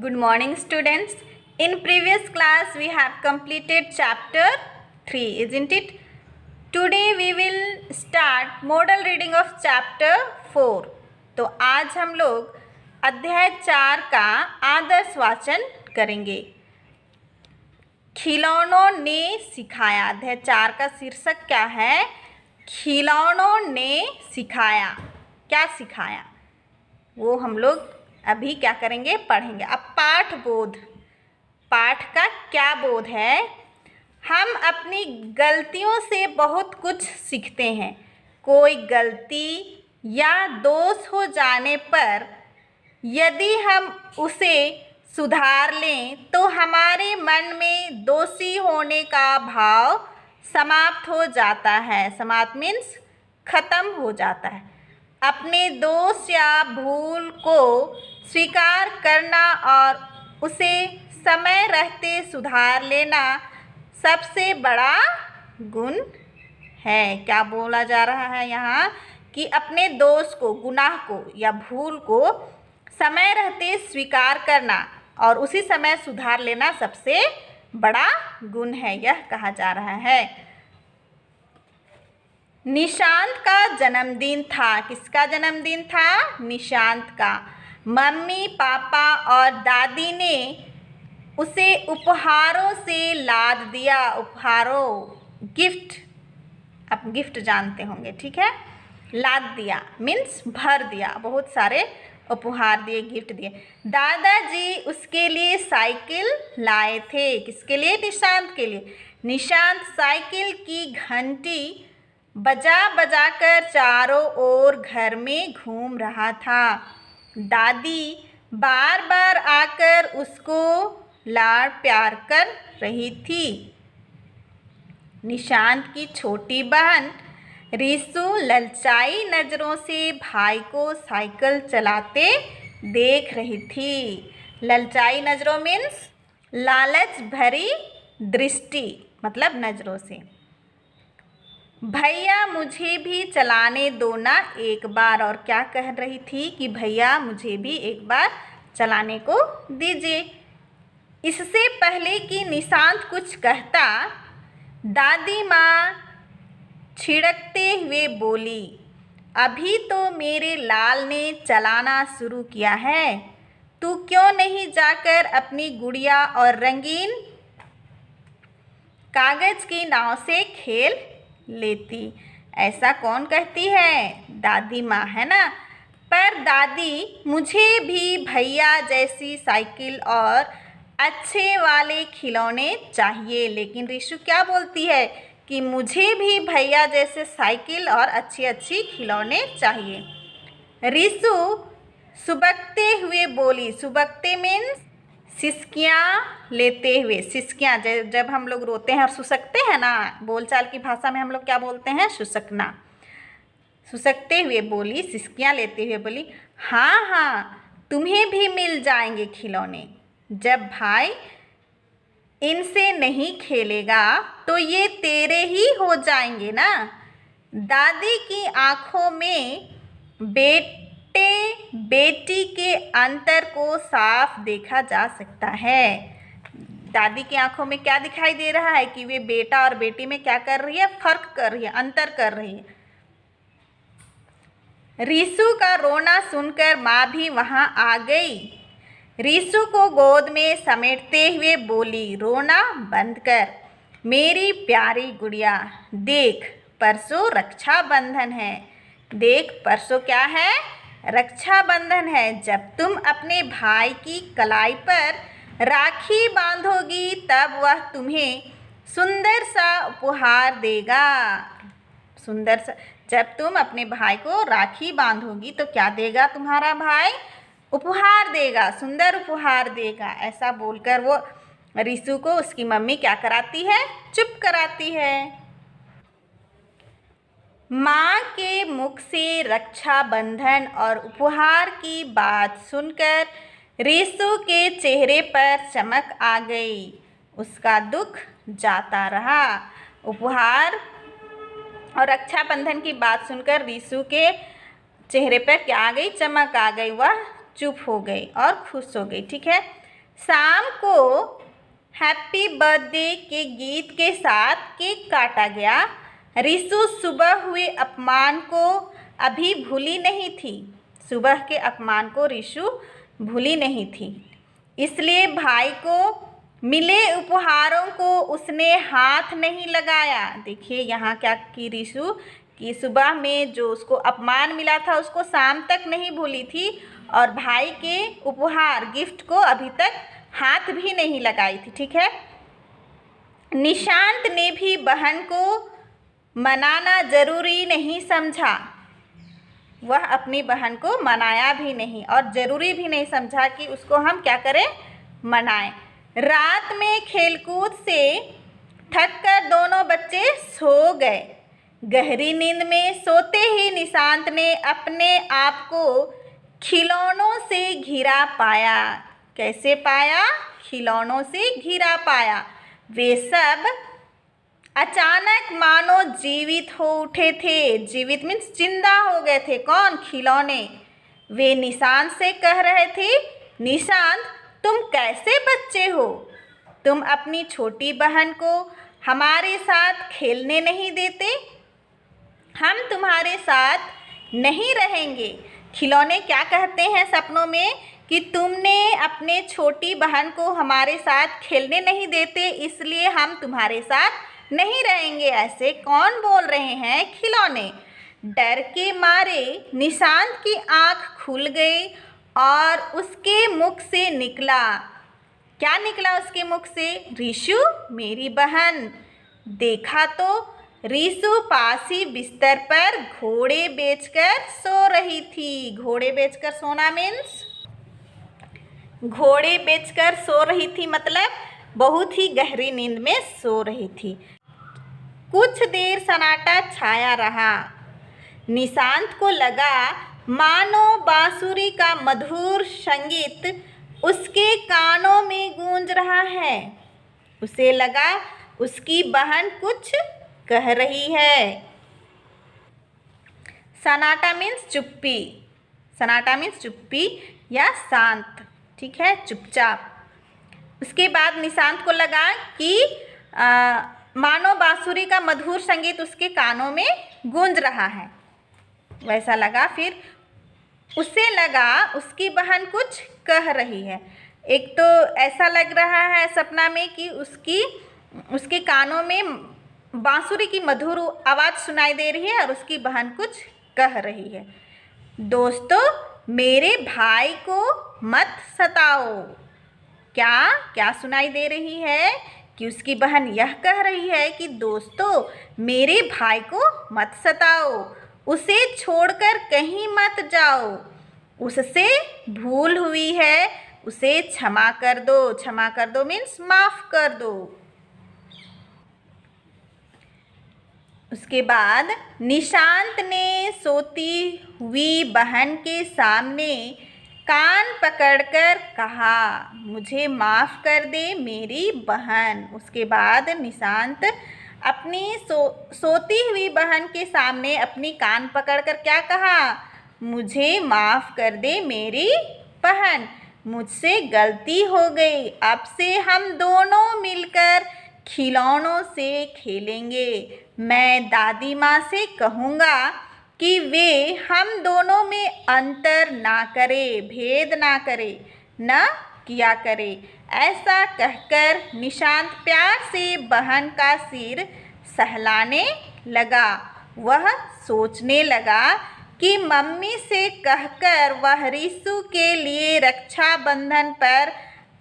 Good morning, students. In previous class, we have completed chapter 3, isn't it? Today we will start model reading of chapter 4. तो आज हम लोग अध्याय 4 का आदर्श वाचन करेंगे। खिलौनों ने सिखाया। अध्याय 4 का शीर्षक क्या है? खिलौनों ने सिखाया। क्या सिखाया वो हम लोग अभी क्या करेंगे, पढ़ेंगे। अब पाठ बोध, पाठ का क्या बोध है? हम अपनी गलतियों से बहुत कुछ सीखते हैं। कोई गलती या दोष हो जाने पर यदि हम उसे सुधार लें तो हमारे मन में दोषी होने का भाव समाप्त हो जाता है। समाप्त मीन्स खत्म हो जाता है। अपने दोष या भूल को स्वीकार करना और उसे समय रहते सुधार लेना सबसे बड़ा गुण है। क्या बोला जा रहा है यहाँ कि अपने दोष को, गुनाह को या भूल को समय रहते स्वीकार करना और उसी समय सुधार लेना सबसे बड़ा गुण है, यह कहा जा रहा है। निशांत का जन्मदिन था। किसका जन्मदिन था? निशांत का। मम्मी, पापा और दादी ने उसे उपहारों से लाद दिया। उपहारों, गिफ्ट, आप गिफ्ट जानते होंगे, ठीक है। लाद दिया मीन्स भर दिया, बहुत सारे उपहार दिए, गिफ्ट दिए। दादाजी उसके लिए साइकिल लाए थे। किसके लिए? निशांत के लिए। निशांत साइकिल की घंटी बजा बजा कर चारों ओर घर में घूम रहा था। दादी बार बार आकर उसको लाड़ प्यार कर रही थी। निशांत की छोटी बहन रिसु ललचाई नज़रों से भाई को साइकिल चलाते देख रही थी। ललचाई नज़रों मीन्स लालच भरी दृष्टि, मतलब नज़रों से। भैया मुझे भी चलाने दो ना एक बार। और क्या कह रही थी कि भैया मुझे भी एक बार चलाने को दीजिए। इससे पहले कि निशांत कुछ कहता, दादी माँ छिड़कते हुए बोली, अभी तो मेरे लाल ने चलाना शुरू किया है, तू क्यों नहीं जाकर अपनी गुड़िया और रंगीन कागज की नाव से खेल लेती। ऐसा कौन कहती है? दादी माँ, है ना। पर दादी, मुझे भी भैया जैसी साइकिल और अच्छे वाले खिलौने चाहिए। लेकिन रिशु क्या बोलती है कि मुझे भी भैया जैसे साइकिल और अच्छी अच्छी खिलौने चाहिए। रिशु सुबकते हुए बोली। सुबकते मीन्स सिसकियाँ लेते हुए। सिसकियाँ, जब हम लोग रोते हैं और सुसकते हैं ना, बोलचाल की भाषा में हम लोग क्या बोलते हैं? सुसकना। सुसकते हुए बोली, सिसकियाँ लेते हुए बोली, हाँ हाँ, तुम्हें भी मिल जाएंगे खिलौने। जब भाई इनसे नहीं खेलेगा तो ये तेरे ही हो जाएंगे ना। दादी की आंखों में बेटे बेटी के अंतर को साफ देखा जा सकता है। दादी की आंखों में क्या दिखाई दे रहा है कि वे बेटा और बेटी में क्या कर रही है? फर्क कर रही है, अंतर कर रही है। रिसु का रोना सुनकर माँ भी वहां आ गई। रिसु को गोद में समेटते हुए बोली, रोना बंद कर मेरी प्यारी गुड़िया। देख, परसों रक्षाबंधन है। देख, परसों क्या है? रक्षाबंधन है। जब तुम अपने भाई की कलाई पर राखी बांधोगी तब वह तुम्हें सुंदर सा उपहार देगा। सुंदर सा, जब तुम अपने भाई को राखी बांधोगी तो क्या देगा तुम्हारा भाई? उपहार देगा, सुंदर उपहार देगा। ऐसा बोलकर वो रिसु को उसकी मम्मी क्या कराती है? चुप कराती है। माँ के मुख से रक्षाबंधन और उपहार की बात सुनकर रिसु के चेहरे पर चमक आ गई। उसका दुख जाता रहा। उपहार और रक्षाबंधन की बात सुनकर रिसु के चेहरे पर क्या आ गई? चमक आ गई। वह चुप हो गई और खुश हो गई, ठीक है। शाम को हैप्पी बर्थडे के गीत के साथ केक काटा गया। रिशु सुबह हुए अपमान को अभी भूली नहीं थी। सुबह के अपमान को रिशु भूली नहीं थी, इसलिए भाई को मिले उपहारों को उसने हाथ नहीं लगाया। देखिए यहाँ क्या की रिशु कि सुबह में जो उसको अपमान मिला था उसको शाम तक नहीं भूली थी, और भाई के उपहार गिफ्ट को अभी तक हाथ भी नहीं लगाई थी। ठीक है। निशांत ने भी बहन को मनाना जरूरी नहीं समझा। वह अपनी बहन को मनाया भी नहीं और ज़रूरी भी नहीं समझा कि उसको हम क्या करें, मनाएं। रात में खेलकूद से थककर दोनों बच्चे सो गए। गहरी नींद में सोते ही निशांत ने अपने आप को खिलौनों से घिरा पाया। कैसे पाया? खिलौनों से घिरा पाया। वे सब अचानक मानो जीवित हो उठे थे। जीवित मीन्स जिंदा हो गए थे। कौन? खिलौने। वे निशांत से कह रहे थे, निशांत तुम कैसे बच्चे हो? तुम अपनी छोटी बहन को हमारे साथ खेलने नहीं देते? हम तुम्हारे साथ नहीं रहेंगे। खिलौने क्या कहते हैं सपनों में कि तुमने अपने छोटी बहन को हमारे साथ खेलने नहीं देते, इसलिए हम तुम्हारे साथ नहीं रहेंगे। ऐसे कौन बोल रहे हैं? खिलौने। डर के मारे निशांत की आंख खुल गई और उसके मुख से निकला, क्या निकला उसके मुख से? रिशु मेरी बहन। देखा तो रिशु पास ही बिस्तर पर घोड़े बेचकर सो रही थी। घोड़े बेचकर सोना मीन्स घोड़े बेचकर सो रही थी, मतलब बहुत ही गहरी नींद में सो रही थी। कुछ देर सन्नाटा छाया रहा। निशांत को लगा मानो बांसुरी का मधुर संगीत उसके कानों में गूंज रहा है। उसे लगा उसकी बहन कुछ कह रही है। सन्नाटा मीन्स चुप्पी। सन्नाटा मीन्स चुप्पी या शांत। ठीक है, चुपचाप। उसके बाद निशांत को लगा कि मानो बांसुरी का मधुर संगीत उसके कानों में गूंज रहा है, वैसा लगा। फिर उसे लगा उसकी बहन कुछ कह रही है। एक तो ऐसा लग रहा है सपना में कि उसके कानों में बांसुरी की मधुर आवाज़ सुनाई दे रही है और उसकी बहन कुछ कह रही है। दोस्तों मेरे भाई को मत सताओ। क्या क्या सुनाई दे रही है कि उसकी बहन यह कह रही है कि दोस्तों मेरे भाई को मत सताओ, उसे छोड़कर कहीं मत जाओ, उससे भूल हुई है, उसे क्षमा कर दो। क्षमा कर दो मीन्स माफ़ कर दो। उसके बाद निशांत ने सोती हुई बहन के सामने कान पकड़कर कहा, मुझे माफ़ कर दे मेरी बहन। उसके बाद निशांत अपनी सोती हुई बहन के सामने अपनी कान पकड़कर क्या कहा? मुझे माफ़ कर दे मेरी बहन, मुझसे गलती हो गई। अब से हम दोनों मिलकर खिलौनों से खेलेंगे। मैं दादी माँ से कहूँगा कि वे हम दोनों में अंतर ना करे, भेद ना करे, न किया करे। ऐसा कहकर निशांत प्यार से बहन का सिर सहलाने लगा। वह सोचने लगा कि मम्मी से कहकर वह रिशु के लिए रक्षाबंधन पर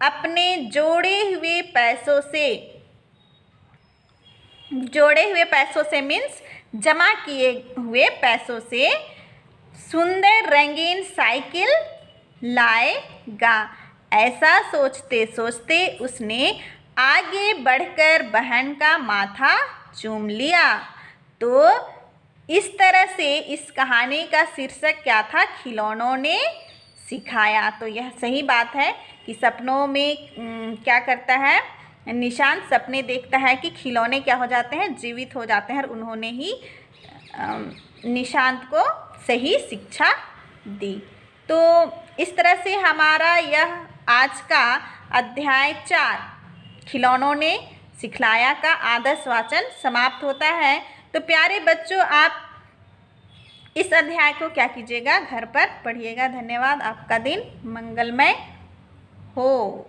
अपने जोड़े हुए पैसों से मीन्स जमा किए हुए पैसों से सुंदर रंगीन साइकिल लाएगा। ऐसा सोचते सोचते उसने आगे बढ़कर बहन का माथा चूम लिया। तो इस तरह से इस कहानी का शीर्षक क्या था? खिलौनों ने सिखाया। तो यह सही बात है कि सपनों में क्या करता है निशांत? सपने देखता है कि खिलौने क्या हो जाते हैं? जीवित हो जाते हैं। और उन्होंने ही निशांत को सही शिक्षा दी। तो इस तरह से हमारा यह आज का अध्याय 4 खिलौनों ने सिखलाया का आदर्श वाचन समाप्त होता है। तो प्यारे बच्चों, आप इस अध्याय को क्या कीजिएगा, घर पर पढ़िएगा। धन्यवाद। आपका दिन मंगलमय हो।